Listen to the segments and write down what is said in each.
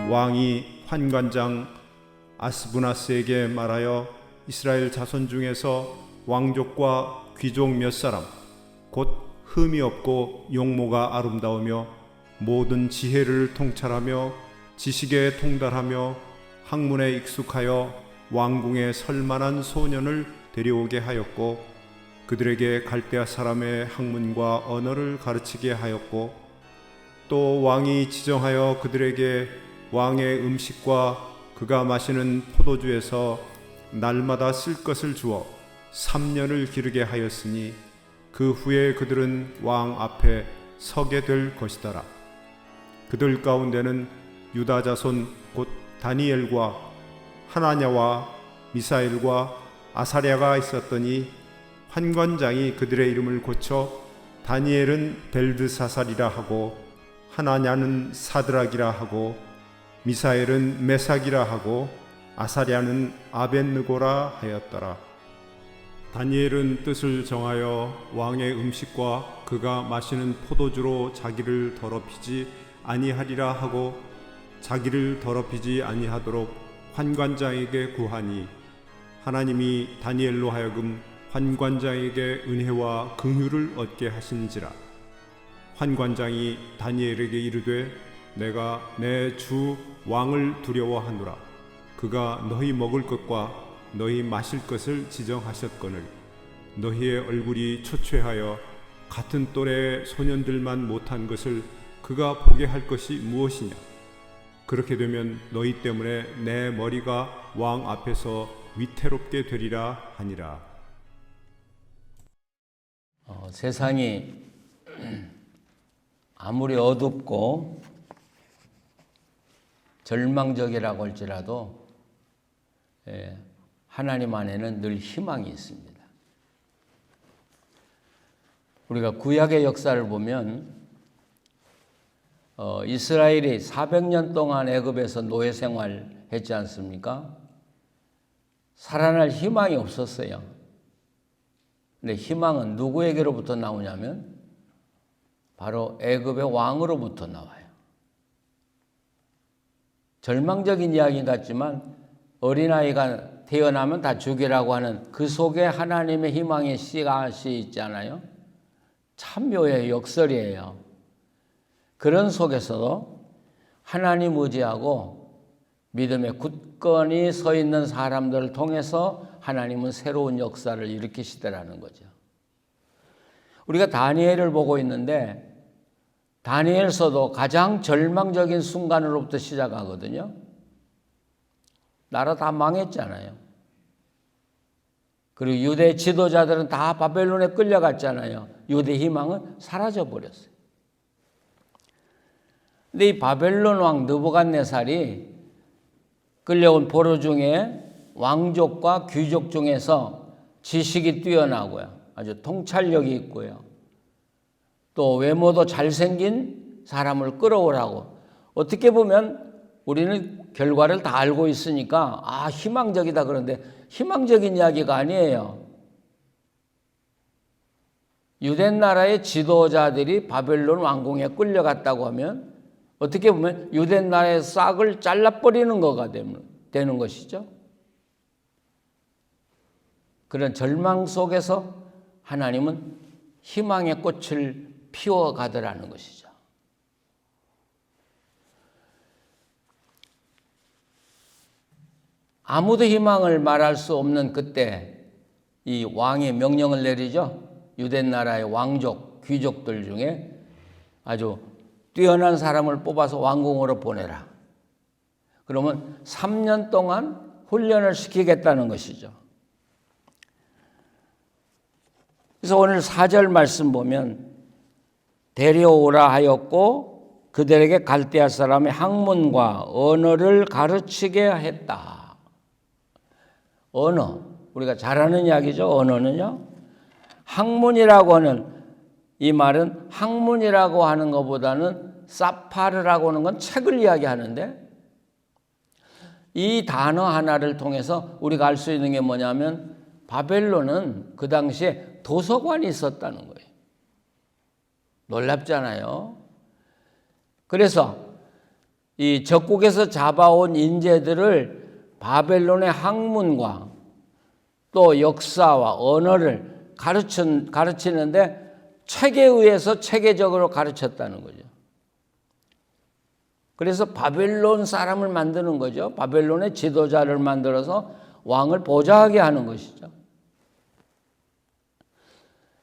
왕이 환관장 아스부나스에게 말하여 이스라엘 자손 중에서 왕족과 귀족 몇 사람 곧 흠이 없고 용모가 아름다우며 모든 지혜를 통찰하며 지식에 통달하며 학문에 익숙하여 왕궁에 설만한 소년을 데려오게 하였고 그들에게 갈대아 사람의 학문과 언어를 가르치게 하였고 또 왕이 지정하여 그들에게 왕의 음식과 그가 마시는 포도주에서 날마다 쓸 것을 주어 3년을 기르게 하였으니 그 후에 그들은 왕 앞에 서게 될 것이더라. 그들 가운데는 유다 자손 곧 다니엘과 하나냐와 미사엘과 아사랴가 있었더니 환관장이 그들의 이름을 고쳐 다니엘은 벨드사살이라 하고 하나냐는 사드락이라 하고 미사엘은 메삭이라 하고 아사랴는 아벳느고라 하였더라. 다니엘은 뜻을 정하여 왕의 음식과 그가 마시는 포도주로 자기를 더럽히지 아니하리라 하고 자기를 더럽히지 아니하도록 환관장에게 구하니 하나님이 다니엘로 하여금 환관장에게 은혜와 긍휼을 얻게 하신지라. 환관장이 다니엘에게 이르되 내가 내 주 왕을 두려워하노라. 그가 너희 먹을 것과 너희 마실 것을 지정하셨거늘 너희의 얼굴이 초췌하여 같은 또래 소년들만 못한 것을 그가 보게 할 것이 무엇이냐. 그렇게 되면 너희 때문에 내 머리가 왕 앞에서 위태롭게 되리라 하니라. 세상이 아무리 어둡고 절망적이라고 할지라도 하나님 안에는 늘 희망이 있습니다. 우리가 구약의 역사를 보면 이스라엘이 400년 동안 애굽에서 노예 생활했지 않습니까? 살아날 희망이 없었어요. 근데 희망은 누구에게로부터 나오냐면 바로 애굽의 왕으로부터 나와요. 절망적인 이야기 같지만 어린아이가 태어나면 다 죽이라고 하는 그 속에 하나님의 희망의 씨앗이 있잖아요. 참 묘해요. 역설이에요. 그런 속에서도 하나님 의지하고 믿음에 굳건히 서 있는 사람들을 통해서 하나님은 새로운 역사를 일으키시더라는 거죠. 우리가 다니엘을 보고 있는데 다니엘서도 가장 절망적인 순간으로부터 시작하거든요. 나라 다 망했잖아요. 그리고 유대 지도자들은 다 바벨론에 끌려갔잖아요. 유대 희망은 사라져버렸어요. 근데 이 바벨론 왕 느부갓네살이 끌려온 포로 중에 왕족과 귀족 중에서 지식이 뛰어나고요. 아주 통찰력이 있고요. 또 외모도 잘생긴 사람을 끌어오라고. 어떻게 보면 우리는 결과를 다 알고 있으니까 희망적이다 그런데 희망적인 이야기가 아니에요. 유대 나라의 지도자들이 바벨론 왕궁에 끌려갔다고 하면 어떻게 보면 유대 나라의 싹을 잘라버리는 거가 되는 것이죠. 그런 절망 속에서 하나님은 희망의 꽃을 피워가더라는 것이죠. 아무도 희망을 말할 수 없는 그때 이 왕이 명령을 내리죠. 유대 나라의 왕족, 귀족들 중에 아주 뛰어난 사람을 뽑아서 왕궁으로 보내라. 그러면 3년 동안 훈련을 시키겠다는 것이죠. 그래서 오늘 4절 말씀 보면 데려오라 하였고 그들에게 갈대아 사람의 학문과 언어를 가르치게 했다. 언어, 우리가 잘 아는 이야기죠. 언어는요. 학문이라고 하는 이 말은 학문이라고 하는 것보다는 사파르라고 하는 건 책을 이야기하는데 이 단어 하나를 통해서 우리가 알 수 있는 게 뭐냐면 바벨론은 그 당시에 도서관이 있었다는 거예요. 놀랍잖아요. 그래서 이 적국에서 잡아온 인재들을 바벨론의 학문과 또 역사와 언어를 가르치는데 책에 의해서 체계적으로 가르쳤다는 거죠. 그래서 바벨론 사람을 만드는 거죠. 바벨론의 지도자를 만들어서 왕을 보좌하게 하는 것이죠.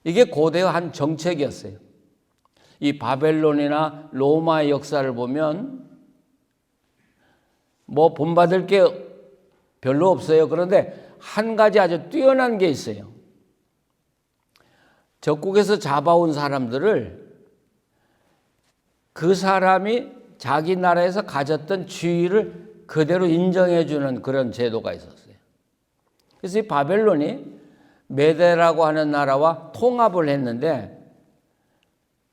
이게 고대의 한 정책이었어요. 이 바벨론이나 로마의 역사를 보면 뭐 본받을 게 별로 없어요. 그런데 한 가지 아주 뛰어난 게 있어요. 적국에서 잡아온 사람들을 그 사람이 자기 나라에서 가졌던 지위를 그대로 인정해 주는 그런 제도가 있었어요. 그래서 이 바벨론이 메데라고 하는 나라와 통합을 했는데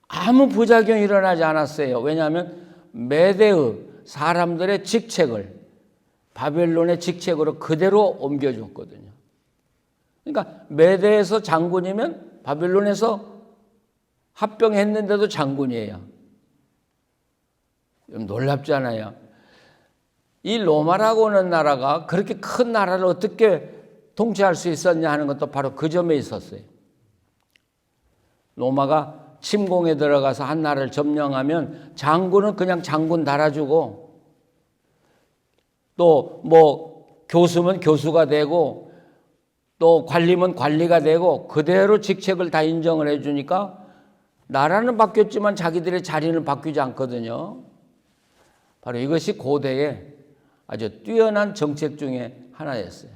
아무 부작용이 일어나지 않았어요. 왜냐하면 메데의 사람들의 직책을 바벨론의 직책으로 그대로 옮겨줬거든요. 그러니까 메데에서 장군이면 바벨론에서 합병했는데도 장군이에요. 놀랍잖아요. 이 로마라고 하는 나라가 그렇게 큰 나라를 어떻게 통치할 수 있었냐 하는 것도 바로 그 점에 있었어요. 로마가 침공에 들어가서 한 나라를 점령하면 장군은 그냥 장군 달아주고 또 뭐 교수면 교수가 되고 또 관리면 관리가 되고 그대로 직책을 다 인정을 해주니까 나라는 바뀌었지만 자기들의 자리는 바뀌지 않거든요. 바로 이것이 고대의 아주 뛰어난 정책 중에 하나였어요.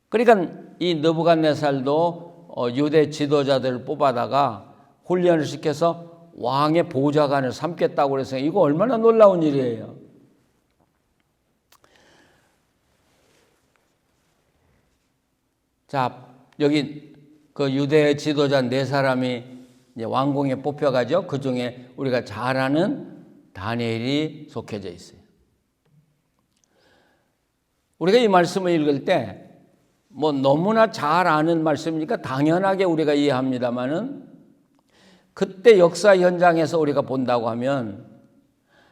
그러니까 이 느부갓네살도 유대 지도자들을 뽑아다가 훈련을 시켜서 왕의 보좌관을 삼겠다고 그래서 이거 얼마나 놀라운 일이에요. 자, 여기 그 유대 지도자 4사람이 이제 왕궁에 뽑혀가죠. 그 중에 우리가 잘 아는 다니엘이 속해져 있어요. 우리가 이 말씀을 읽을 때 뭐 너무나 잘 아는 말씀이니까 당연하게 우리가 이해합니다만은 그때 역사 현장에서 우리가 본다고 하면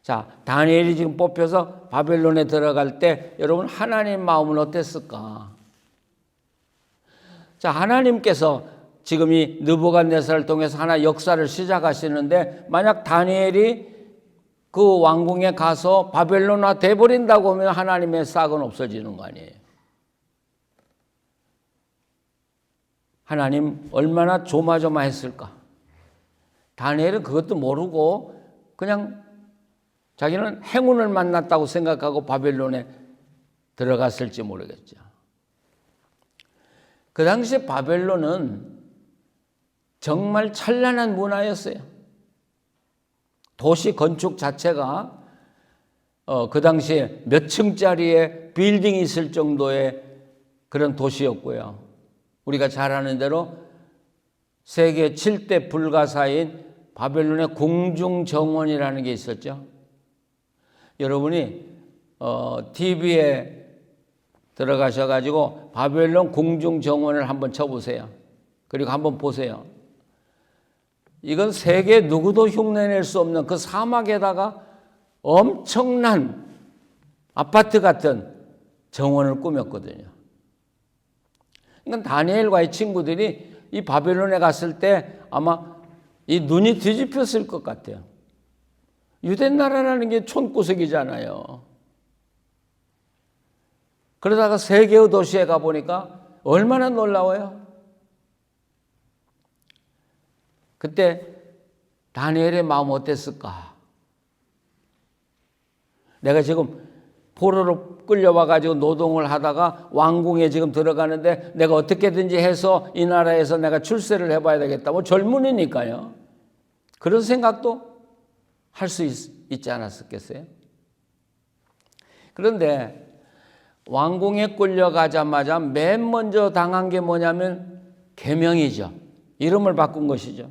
자, 다니엘이 지금 뽑혀서 바벨론에 들어갈 때 여러분 하나님 마음은 어땠을까? 자, 하나님께서 지금 이 느부갓네살을 통해서 하나 역사를 시작하시는데 만약 다니엘이 그 왕궁에 가서 바벨론화 돼버린다고 하면 하나님의 싹은 없어지는 거 아니에요. 하나님 얼마나 조마조마했을까. 다니엘은 그것도 모르고 그냥 자기는 행운을 만났다고 생각하고 바벨론에 들어갔을지 모르겠죠. 그 당시에 바벨론은 정말 찬란한 문화였어요. 도시 건축 자체가 그 당시에 몇 층짜리의 빌딩이 있을 정도의 그런 도시였고요. 우리가 잘 아는 대로 세계 7대 불가사인 바벨론의 궁중정원이라는 게 있었죠. 여러분이 TV에 들어가셔가지고 바벨론 궁중정원을 한번 쳐보세요. 그리고 한번 보세요. 이건 세계 누구도 흉내낼 수 없는 그 사막에다가 엄청난 아파트 같은 정원을 꾸몄거든요. 그러니까 다니엘과의 친구들이 이 바벨론에 갔을 때 아마 이 눈이 뒤집혔을 것 같아요. 유대 나라라는 게 촌구석이잖아요. 그러다가 세계의 도시에 가보니까 얼마나 놀라워요. 그때 다니엘의 마음 어땠을까? 내가 지금 포로로 끌려와가지고 노동을 하다가 왕궁에 지금 들어가는데 내가 어떻게든지 해서 이 나라에서 내가 출세를 해봐야 되겠다. 뭐 젊은이니까요. 그런 생각도 할 수 있지 않았었겠어요? 그런데 왕궁에 끌려가자마자 맨 먼저 당한 게 뭐냐면 계명이죠. 이름을 바꾼 것이죠.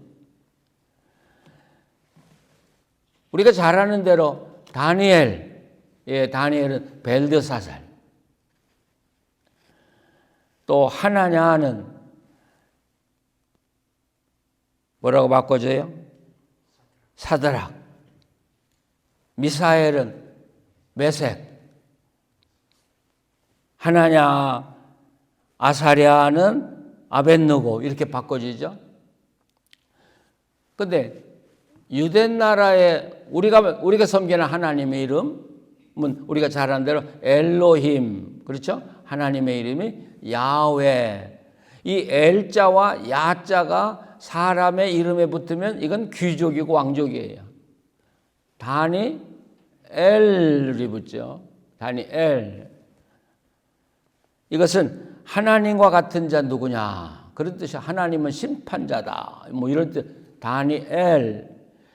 우리가 잘 아는 대로 다니엘은 벨드사살, 또 하나냐는 뭐라고 바꿔줘요? 사드락. 미사엘은 메색, 하나냐, 아사랴는 아벳느고 이렇게 바꿔지죠. 근데 유대 나라에 우리가 섬기는 하나님의 이름은 우리가 잘 아는 대로 엘로힘, 그렇죠? 하나님의 이름이 야훼. 이 엘자와 야자가 사람의 이름에 붙으면 이건 귀족이고 왕족이에요. 다니엘이 붙죠. 다니엘. 이것은 하나님과 같은 자 누구냐? 그런 뜻이 하나님은 심판자다. 뭐 이런 뜻. 다니엘.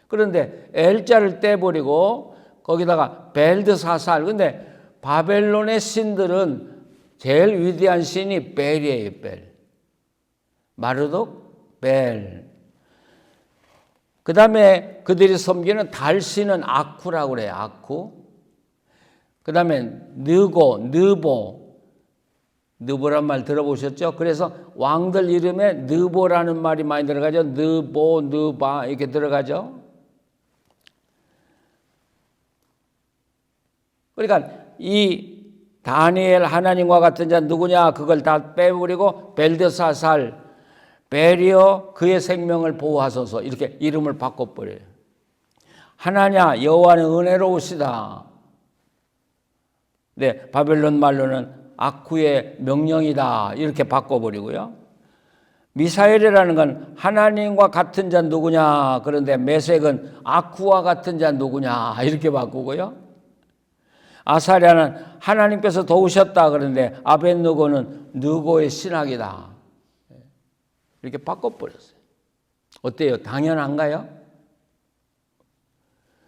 그런데 엘자를 떼버리고 거기다가 벨드사살. 근데 바벨론의 신들은 제일 위대한 신이 벨이에요. 벨. 마르독, 벨. 그 다음에 그들이 섬기는 달신은 아쿠라고 그래요. 아쿠. 그 다음에 느보란 말 들어보셨죠? 그래서 왕들 이름에 느보라는 말이 많이 들어가죠. 느바 이렇게 들어가죠. 그러니까 이 다니엘 하나님과 같은 자 누구냐? 그걸 다 빼버리고 벨드사살, 벨이여 그의 생명을 보호하소서 이렇게 이름을 바꿔버려요. 하나냐 여호와는 은혜로우시다. 네, 바벨론 말로는 아쿠의 명령이다 이렇게 바꿔버리고요. 미사엘이라는 건 하나님과 같은 자 누구냐? 그런데 메색은 아쿠와 같은 자 누구냐? 이렇게 바꾸고요. 아사랴는 하나님께서 도우셨다. 그런데 아벳느고는 느고의 신학이다. 이렇게 바꿔버렸어요. 어때요? 당연한가요?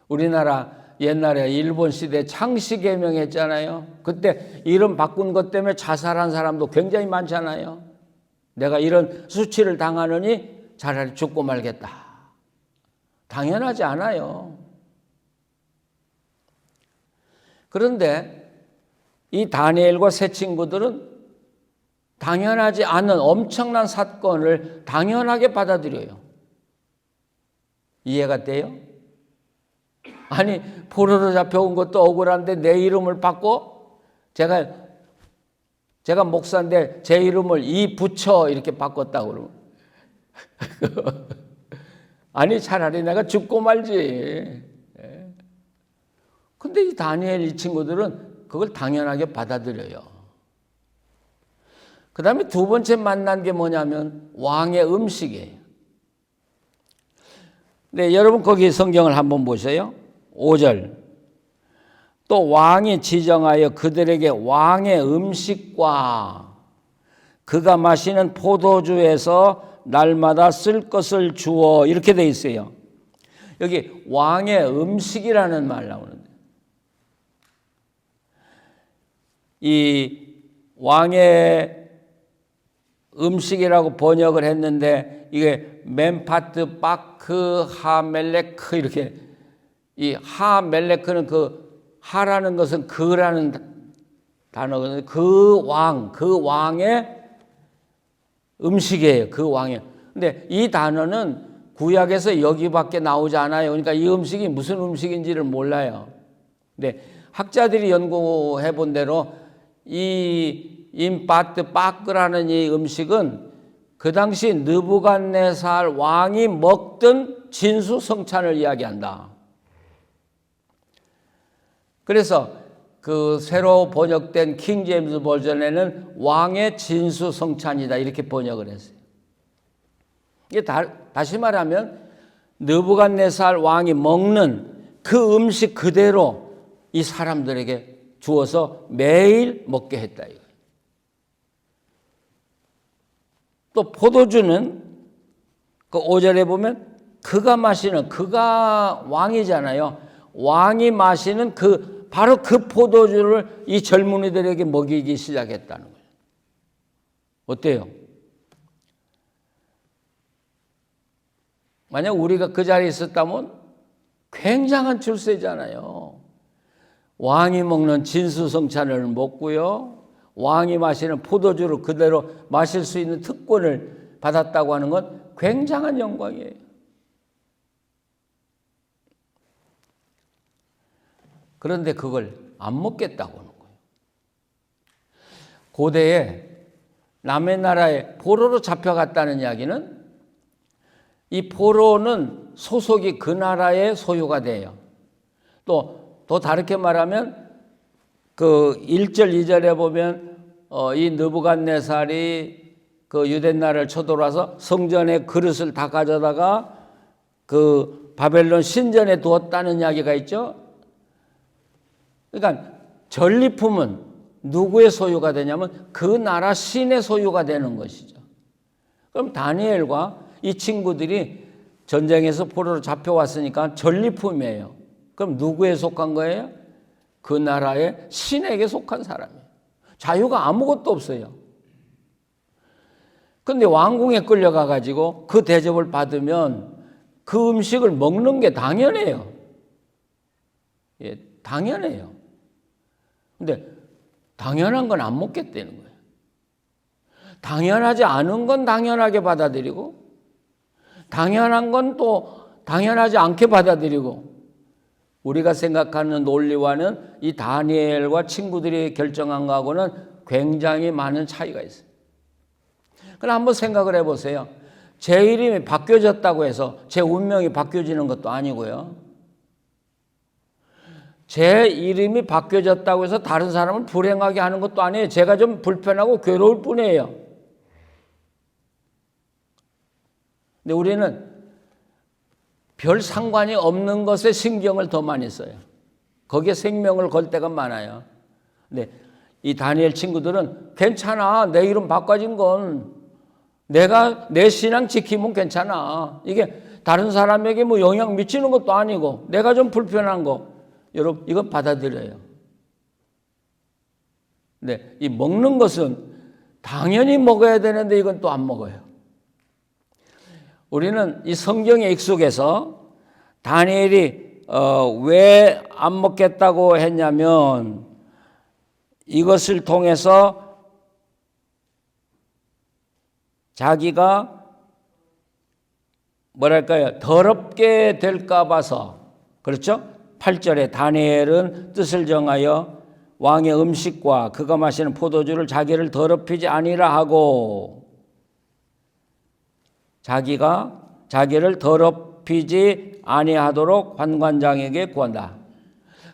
우리나라 옛날에 일본 시대 창씨개명했잖아요. 그때 이름 바꾼 것 때문에 자살한 사람도 굉장히 많잖아요. 내가 이런 수치를 당하느니 차라리 죽고 말겠다. 당연하지 않아요. 그런데 이 다니엘과 세 친구들은 당연하지 않은 엄청난 사건을 당연하게 받아들여요. 이해가 돼요? 아니 포로로 잡혀온 것도 억울한데 내 이름을 바꿔? 제가 목사인데 제 이름을 이부처 이렇게 바꿨다고 그러면 아니 차라리 내가 죽고 말지. 근데 이 다니엘 이 친구들은 그걸 당연하게 받아들여요. 그 다음에 두 번째 만난 게 뭐냐면 왕의 음식이에요. 네, 여러분 거기 성경을 한번 보세요. 5절. 또 왕이 지정하여 그들에게 왕의 음식과 그가 마시는 포도주에서 날마다 쓸 것을 주어 이렇게 돼 있어요. 여기 왕의 음식이라는 말 나오는데 이 왕의 음식이라고 번역을 했는데 이게 멘파트 바크 하멜레크 이렇게 이 하멜레크는 그 하라는 것은 그라는 단어거든요. 그 왕의 음식이에요. 그 왕의. 근데 이 단어는 구약에서 여기밖에 나오지 않아요. 그러니까 이 음식이 무슨 음식인지를 몰라요. 근데 학자들이 연구해 본 대로 이 임파트 바크라는 이 음식은 그 당시 느부갓네살 왕이 먹던 진수성찬을 이야기한다. 그래서 그 새로 번역된 킹 제임스 버전에는 왕의 진수성찬이다 이렇게 번역을 했어요. 이게 다시 말하면 느부갓네살 왕이 먹는 그 음식 그대로 이 사람들에게 주어서 매일 먹게 했다 이거예요. 또 포도주는 그 5절에 보면 그가 마시는 그가 왕이잖아요. 왕이 마시는 바로 그 포도주를 이 젊은이들에게 먹이기 시작했다는 거예요. 어때요? 만약 우리가 그 자리에 있었다면 굉장한 출세잖아요. 왕이 먹는 진수성찬을 먹고요. 왕이 마시는 포도주를 그대로 마실 수 있는 특권을 받았다고 하는 건 굉장한 영광이에요. 그런데 그걸 안 먹겠다고 하는 거예요. 고대에 남의 나라에 포로로 잡혀갔다는 이야기는 이 포로는 소속이 그 나라의 소유가 돼요. 또 더 다르게 말하면 그 1절 2절에 보면 이 느부갓네살이 그 유대 나라를 쳐들어와서 성전의 그릇을 다 가져다가 그 바벨론 신전에 두었다는 이야기가 있죠. 그러니까 전리품은 누구의 소유가 되냐면 그 나라 신의 소유가 되는 것이죠. 그럼 다니엘과 이 친구들이 전쟁에서 포로로 잡혀왔으니까 전리품이에요. 그럼 누구에 속한 거예요? 그 나라의 신에게 속한 사람이에요. 자유가 아무것도 없어요. 그런데 왕궁에 끌려가 가지고 그 대접을 받으면 그 음식을 먹는 게 당연해요. 예, 당연해요. 근데 당연한 건 안 먹겠다는 거예요. 당연하지 않은 건 당연하게 받아들이고 당연한 건 또 당연하지 않게 받아들이고 우리가 생각하는 논리와는 이 다니엘과 친구들이 결정한 거하고는 굉장히 많은 차이가 있어요. 그럼 한번 생각을 해보세요. 제 이름이 바뀌어졌다고 해서 제 운명이 바뀌어지는 것도 아니고요. 제 이름이 바뀌어졌다고 해서 다른 사람을 불행하게 하는 것도 아니에요. 제가 좀 불편하고 괴로울 뿐이에요. 근데 우리는 별 상관이 없는 것에 신경을 더 많이 써요. 거기에 생명을 걸 때가 많아요. 근데 이 다니엘 친구들은 괜찮아. 내 이름 바꿔진 건 내가 내 신앙 지키면 괜찮아. 이게 다른 사람에게 뭐 영향 미치는 것도 아니고 내가 좀 불편한 거. 여러분 이거 받아들여요. 근데 이 먹는 것은 당연히 먹어야 되는데 이건 또 안 먹어요. 우리는 이 성경에 익숙해서 다니엘이 왜 안 먹겠다고 했냐면 이것을 통해서 자기가 뭐랄까요? 더럽게 될까 봐서 그렇죠? 8절에 다니엘은 뜻을 정하여 왕의 음식과 그가 마시는 포도주를 자기를 더럽히지 아니라 하고 자기가 자기를 더럽히지 아니하도록 관관장에게 구한다.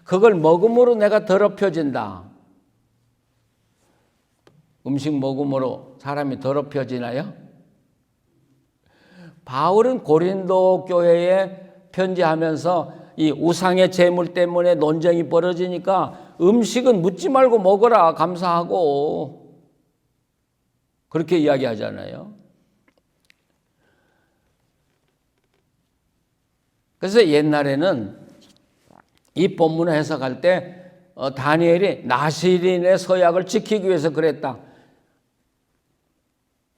그걸 먹음으로 내가 더럽혀진다. 음식 먹음으로 사람이 더럽혀지나요? 바울은 고린도 교회에 편지하면서 이 우상의 제물 때문에 논쟁이 벌어지니까 음식은 묻지 말고 먹어라 감사하고 그렇게 이야기하잖아요. 그래서 옛날에는 이 본문을 해석할 때 다니엘이 나시린의 서약을 지키기 위해서 그랬다.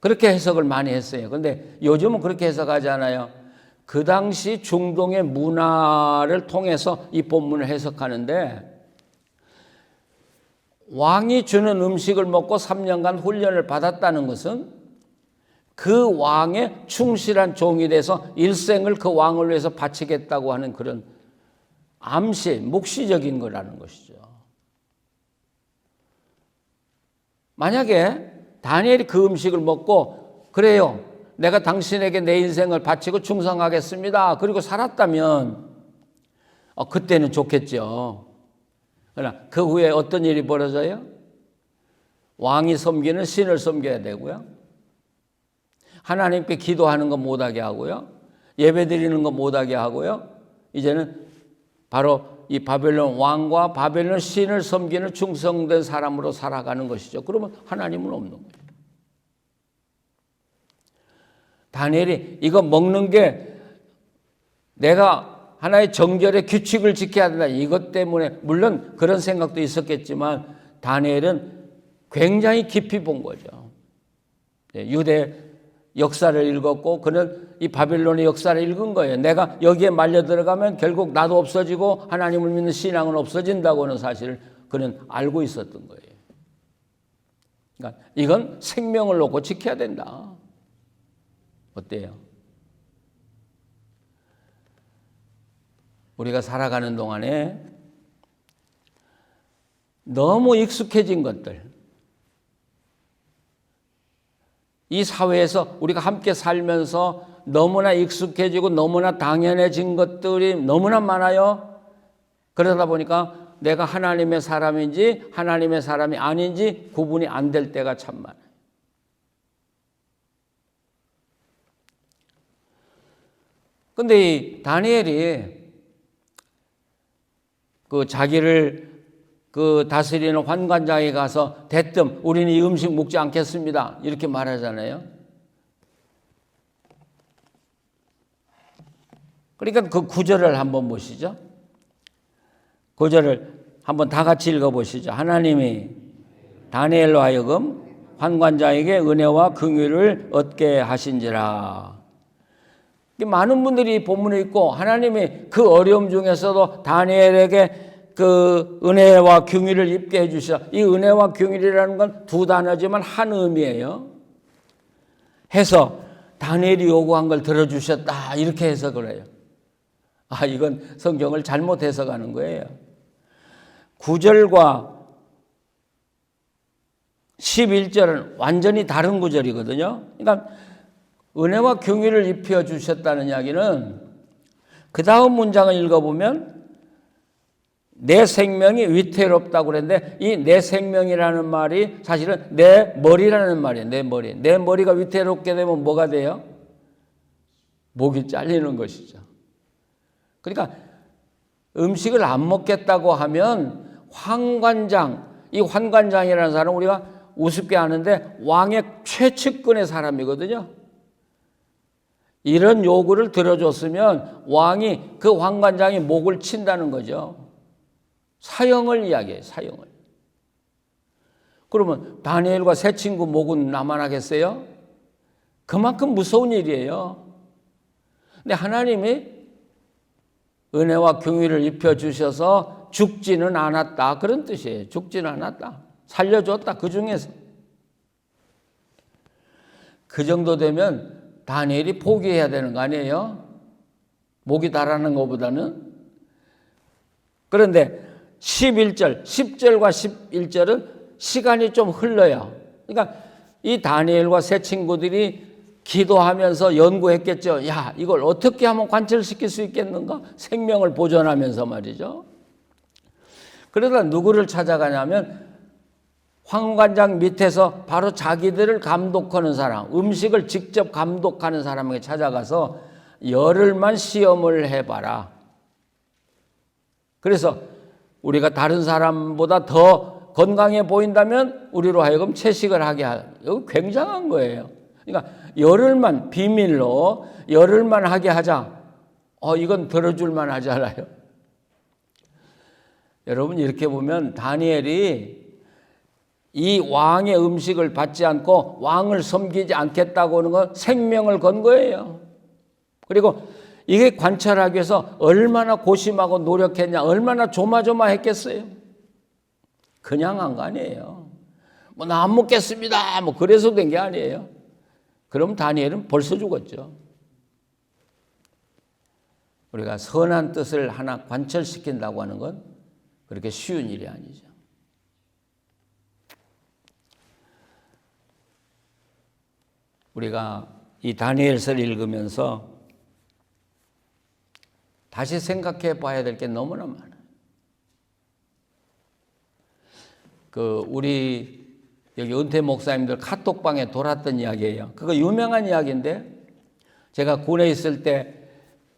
그렇게 해석을 많이 했어요. 그런데 요즘은 그렇게 해석하지 않아요. 그 당시 중동의 문화를 통해서 이 본문을 해석하는데 왕이 주는 음식을 먹고 3년간 훈련을 받았다는 것은 그 왕의 충실한 종이 돼서 일생을 그 왕을 위해서 바치겠다고 하는 그런 암시, 묵시적인 거라는 것이죠. 만약에 다니엘이 그 음식을 먹고 그래요. 내가 당신에게 내 인생을 바치고 충성하겠습니다. 그리고 살았다면 그때는 좋겠죠. 그러나 그 후에 어떤 일이 벌어져요? 왕이 섬기는 신을 섬겨야 되고요. 하나님께 기도하는 거 못하게 하고요. 예배드리는 거 못하게 하고요. 이제는 바로 이 바벨론 왕과 바벨론 신을 섬기는 충성된 사람으로 살아가는 것이죠. 그러면 하나님은 없는 거예요. 다니엘이 이거 먹는 게 내가 하나의 정결의 규칙을 지켜야 된다. 이것 때문에 물론 그런 생각도 있었겠지만 다니엘은 굉장히 깊이 본 거죠. 유대 역사를 읽었고 그는 이 바빌론의 역사를 읽은 거예요. 내가 여기에 말려 들어가면 결국 나도 없어지고 하나님을 믿는 신앙은 없어진다고 하는 사실을 그는 알고 있었던 거예요. 그러니까 이건 생명을 놓고 지켜야 된다. 어때요? 우리가 살아가는 동안에 너무 익숙해진 것들, 이 사회에서 우리가 함께 살면서 너무나 익숙해지고 너무나 당연해진 것들이 너무나 많아요. 그러다 보니까 내가 하나님의 사람인지 하나님의 사람이 아닌지 구분이 안 될 때가 참 많아요. 근데 이 다니엘이 그 자기를 그 다스리는 환관장에 가서 대뜸 우리는 이 음식 먹지 않겠습니다, 이렇게 말하잖아요. 그러니까 그 구절을 한번 보시죠. 구절을 한번 다 같이 읽어보시죠. 하나님이 다니엘로 하여금 환관장에게 은혜와 긍휼을 얻게 하신지라. 많은 분들이 본문에 있고 하나님이 그 어려움 중에서도 다니엘에게 그 은혜와 긍휼을 입게 해주셔. 이 은혜와 긍휼이라는 건 두 단어지만 한 의미예요. 해서 다니엘이 요구한 걸 들어주셨다, 이렇게 해석을 해요. 아, 이건 성경을 잘못 해석하는 거예요. 9절과 11절은 완전히 다른 구절이거든요. 그러니까 은혜와 긍휼을 입혀 주셨다는 이야기는 그 다음 문장을 읽어보면 내 생명이 위태롭다고 그랬는데, 이 내 생명이라는 말이 사실은 내 머리라는 말이에요. 내 머리. 내 머리가 위태롭게 되면 뭐가 돼요? 목이 잘리는 것이죠. 그러니까 음식을 안 먹겠다고 하면 환관장, 이 환관장이라는 사람은 우리가 우습게 아는데 왕의 최측근의 사람이거든요. 이런 요구를 들어줬으면 왕이, 그 환관장이 목을 친다는 거죠. 사형을 이야기해요. 사형을. 그러면 다니엘과 새 친구 목은 남아나겠어요? 그만큼 무서운 일이에요. 근데 하나님이 은혜와 긍휼을 입혀주셔서 죽지는 않았다, 그런 뜻이에요. 죽지는 않았다. 살려줬다, 그 중에서. 그 정도 되면 다니엘이 포기해야 되는 거 아니에요? 목이 달아나는 것보다는. 그런데 11절, 10절과 11절은 시간이 좀 흘러요. 그러니까 이 다니엘과 새 친구들이 기도하면서 연구했겠죠. 야, 이걸 어떻게 하면 관철시킬 수 있겠는가? 생명을 보존하면서 말이죠. 그러다 누구를 찾아가냐면 환관장 밑에서 바로 자기들을 감독하는 사람, 음식을 직접 감독하는 사람에게 찾아가서 열흘만 시험을 해봐라. 그래서 우리가 다른 사람보다 더 건강해 보인다면 우리로 하여금 채식을 하게 이거 굉장한 거예요. 그러니까 열흘만, 비밀로 열흘만 하게 하자. 이건 들어줄 만하지 않아요? 여러분, 이렇게 보면 다니엘이 이 왕의 음식을 받지 않고 왕을 섬기지 않겠다고 하는 건 생명을 건 거예요. 그리고 이게 관찰하기 위해서 얼마나 고심하고 노력했냐, 얼마나 조마조마했겠어요. 그냥 한 거 아니에요. 뭐 나 안 먹겠습니다, 뭐 그래서 된 게 아니에요. 그럼 다니엘은 벌써 죽었죠. 우리가 선한 뜻을 하나 관철시킨다고 하는 건 그렇게 쉬운 일이 아니죠. 우리가 이 다니엘서를 읽으면서 다시 생각해 봐야 될 게 너무나 많아요. 우리 여기 은퇴 목사님들 카톡방에 돌았던 이야기예요. 그거 유명한 이야기인데, 제가 군에 있을 때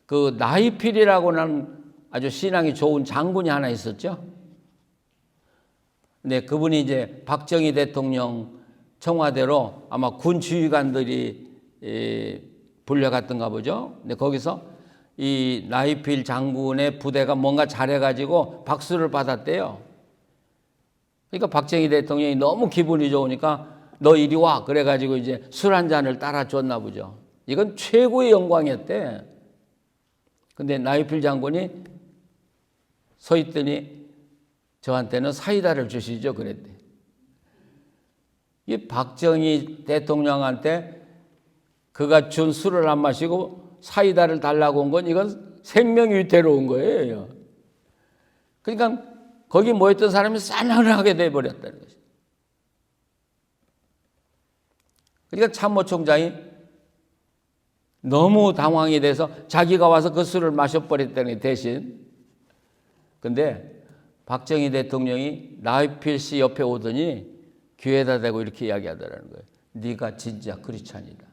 그 나이필이라고는 아주 신앙이 좋은 장군이 하나 있었죠. 근데 그분이 이제 박정희 대통령 청와대로 아마 군 지휘관들이 불려갔던가 보죠. 근데 거기서 이 나이필 장군의 부대가 뭔가 잘해가지고 박수를 받았대요. 그러니까 박정희 대통령이 너무 기분이 좋으니까 너 이리 와, 그래가지고 이제 술 한 잔을 따라줬나 보죠. 이건 최고의 영광이었대. 근데 나이필 장군이 서 있더니 저한테는 사이다를 주시죠, 그랬대. 이 박정희 대통령한테 그가 준 술을 안 마시고 사이다를 달라고 온 건 이건 생명이 위태로운 거예요. 그러니까 거기 모였던 사람이 싸늘하게 돼버렸다는 것이죠. 그러니까 참모총장이 너무 당황이 돼서 자기가 와서 그 술을 마셔버렸다는 게 대신. 근데 박정희 대통령이 나이필 씨 옆에 오더니 귀에다 대고 이렇게 이야기하더라는 거예요. 네가 진짜 크리스찬이다.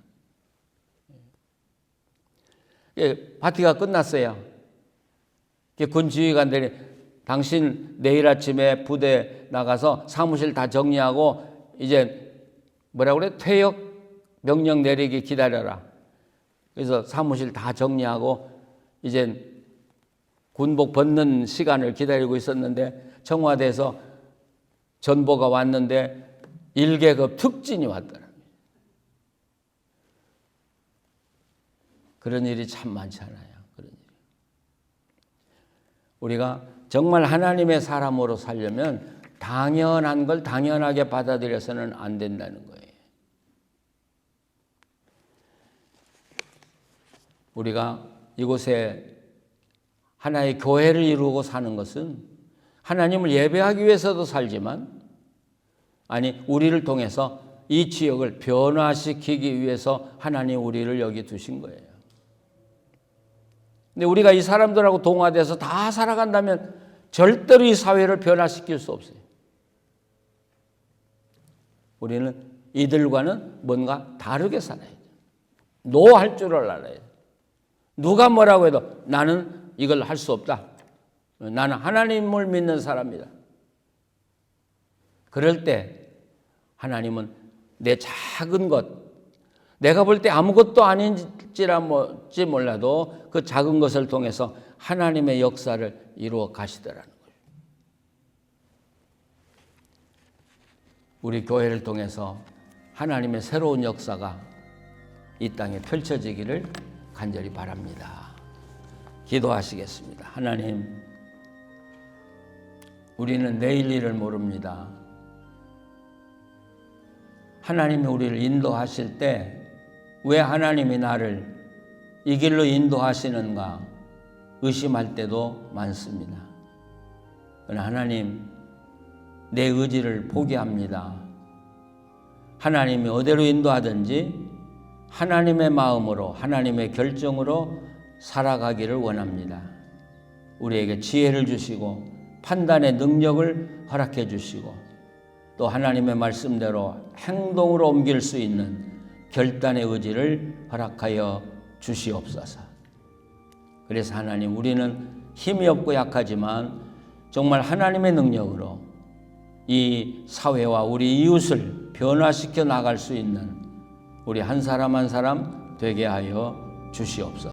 예, 파티가 끝났어요. 군 지휘관들이 당신 내일 아침에 부대 나가서 사무실 다 정리하고 이제 뭐라고 그래? 퇴역 명령 내리기 기다려라. 그래서 사무실 다 정리하고 이제 군복 벗는 시간을 기다리고 있었는데 청와대에서 전보가 왔는데 1계급 특진이 왔더라. 그런 일이 참 많잖아요. 그런 일. 우리가 정말 하나님의 사람으로 살려면 당연한 걸 당연하게 받아들여서는 안 된다는 거예요. 우리가 이곳에 하나의 교회를 이루고 사는 것은 하나님을 예배하기 위해서도 살지만, 아니 우리를 통해서 이 지역을 변화시키기 위해서 하나님 우리를 여기 두신 거예요. 근데 우리가 이 사람들하고 동화돼서 다 살아간다면 절대로 이 사회를 변화시킬 수 없어요. 우리는 이들과는 뭔가 다르게 살아야 돼요. 노할 줄을 알아야 돼요. 누가 뭐라고 해도 나는 이걸 할 수 없다. 나는 하나님을 믿는 사람이다. 그럴 때 하나님은 내 작은 것, 내가 볼 때 아무것도 아닌지 몰라도 그 작은 것을 통해서 하나님의 역사를 이루어 가시더라는 거예요. 우리 교회를 통해서 하나님의 새로운 역사가 이 땅에 펼쳐지기를 간절히 바랍니다. 기도하시겠습니다. 하나님, 우리는 내일 일을 모릅니다. 하나님이 우리를 인도하실 때 왜 하나님이 나를 이 길로 인도하시는가 의심할 때도 많습니다. 그러나 하나님, 내 의지를 포기합니다. 하나님이 어디로 인도하든지 하나님의 마음으로, 하나님의 결정으로 살아가기를 원합니다. 우리에게 지혜를 주시고 판단의 능력을 허락해 주시고 또 하나님의 말씀대로 행동으로 옮길 수 있는 결단의 의지를 허락하여 주시옵소서. 그래서 하나님, 우리는 힘이 없고 약하지만 정말 하나님의 능력으로 이 사회와 우리 이웃을 변화시켜 나갈 수 있는 우리 한 사람 한 사람 되게 하여 주시옵소서.